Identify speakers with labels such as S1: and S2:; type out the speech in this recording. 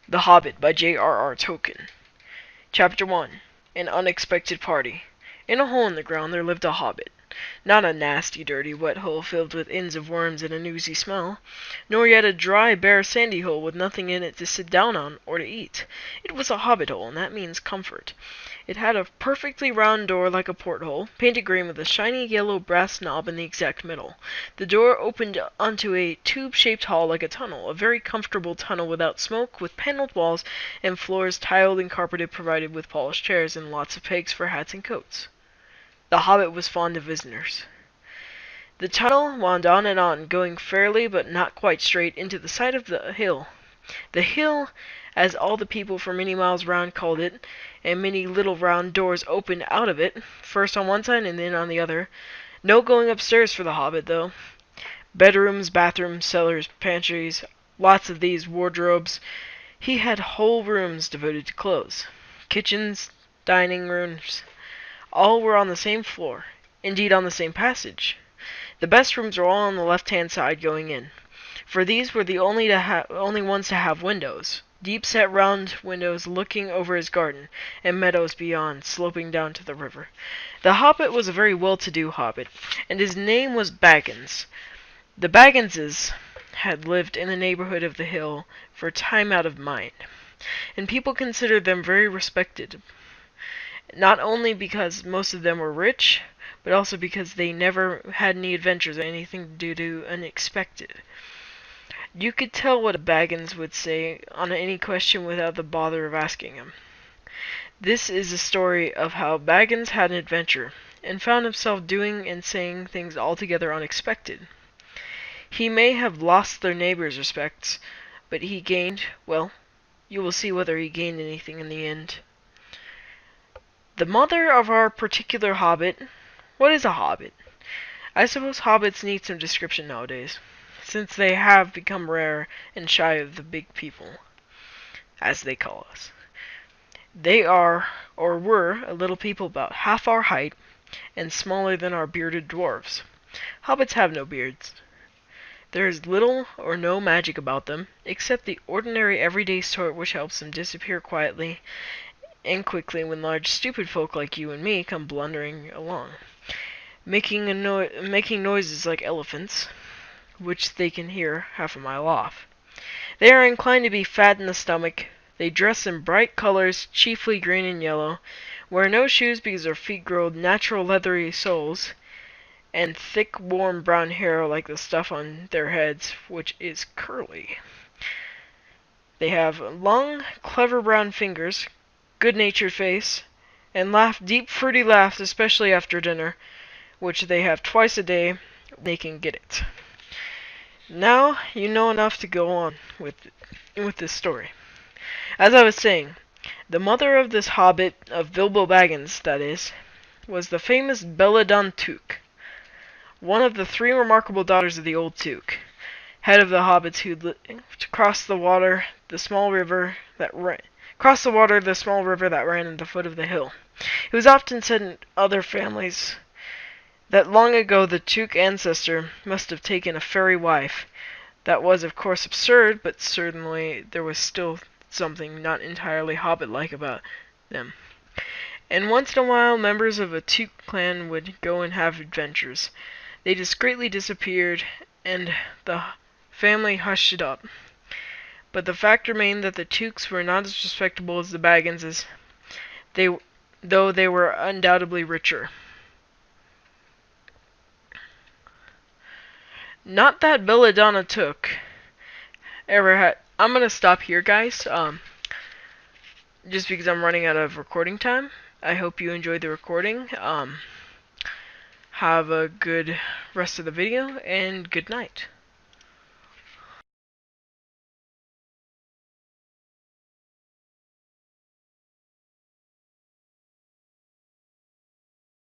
S1: The Hobbit by J.R.R. Tolkien. Chapter 1. An Unexpected Party. In a hole in the ground there lived a hobbit. Not a nasty, dirty, wet hole filled with inns of worms and an oozy smell, nor yet a dry, bare, sandy hole with nothing in it to sit down on or to eat. It was a hobbit hole, and that means comfort. It had a perfectly round door like a porthole, painted green with a shiny yellow brass knob in the exact middle. The door opened onto a tube-shaped hall like a tunnel, a very comfortable tunnel without smoke, with paneled walls and floors tiled and carpeted, provided with polished chairs and lots of pegs for hats and coats. The hobbit was fond of visitors. The tunnel wound on and on, going fairly but not quite straight into the side of the hill. The hill, as all the people for many miles round called it, and many little round doors opened out of it, first on one side and then on the other. No going upstairs for the hobbit, though. Bedrooms, bathrooms, cellars, pantries, lots of these, wardrobes. He had whole rooms devoted to clothes. Kitchens, dining rooms, all were on the same floor, indeed on the same passage. The best rooms were all on the left-hand side going in, for these were the only ones to have windows, deep-set round windows looking over his garden, and meadows beyond, sloping down to the river. The hobbit was a very well-to-do hobbit, and his name was Baggins. The Bagginses had lived in the neighborhood of the hill for time out of mind, and people considered them very respected, not only because most of them were rich, but also because they never had any adventures or anything to do unexpected. You could tell what a Baggins would say on any question without the bother of asking him. This is a story of how Baggins had an adventure, and found himself doing and saying things altogether unexpected. He may have lost their neighbors' respects, but he gained, well, you will see whether he gained anything in the end. The mother of our particular hobbit. What is a hobbit? I suppose hobbits need some description nowadays, since they have become rare and shy of the big people, as they call us. They are, or were, a little people about half our height, and smaller than our bearded dwarfs. Hobbits have no beards. There is little or no magic about them, except the ordinary everyday sort which helps them disappear quietly and quickly when large stupid folk like you and me come blundering along, making noises like elephants, which they can hear half a mile off. They are inclined to be fat in the stomach. They dress in bright colors, chiefly green and yellow, wear no shoes because their feet grow natural leathery soles, and thick, warm brown hair like the stuff on their heads, which is curly. They have long, clever brown fingers, good-natured face, and laugh deep, fruity laughs, especially after dinner, which they have twice a day when they can get it. Now you know enough to go on with this story. As I was saying, the mother of this hobbit, of Bilbo Baggins, that is, was the famous Belladonna Took, one of the 3 remarkable daughters of the old Took, head of the hobbits who crossed the water, the small river that ran at the foot of the hill. It was often said in other families that long ago the Took ancestor must have taken a fairy wife. That was, of course, absurd, but certainly there was still something not entirely hobbit-like about them. And once in a while, members of a Took clan would go and have adventures. They discreetly disappeared, and the family hushed it up. But the fact remained that the Tooks were not as respectable as the Bagginses, though they were undoubtedly richer. Not that Belladonna Took ever had... I'm gonna stop here, guys, just because I'm running out of recording time. I hope you enjoyed the recording. Have a good rest of the video, and good night.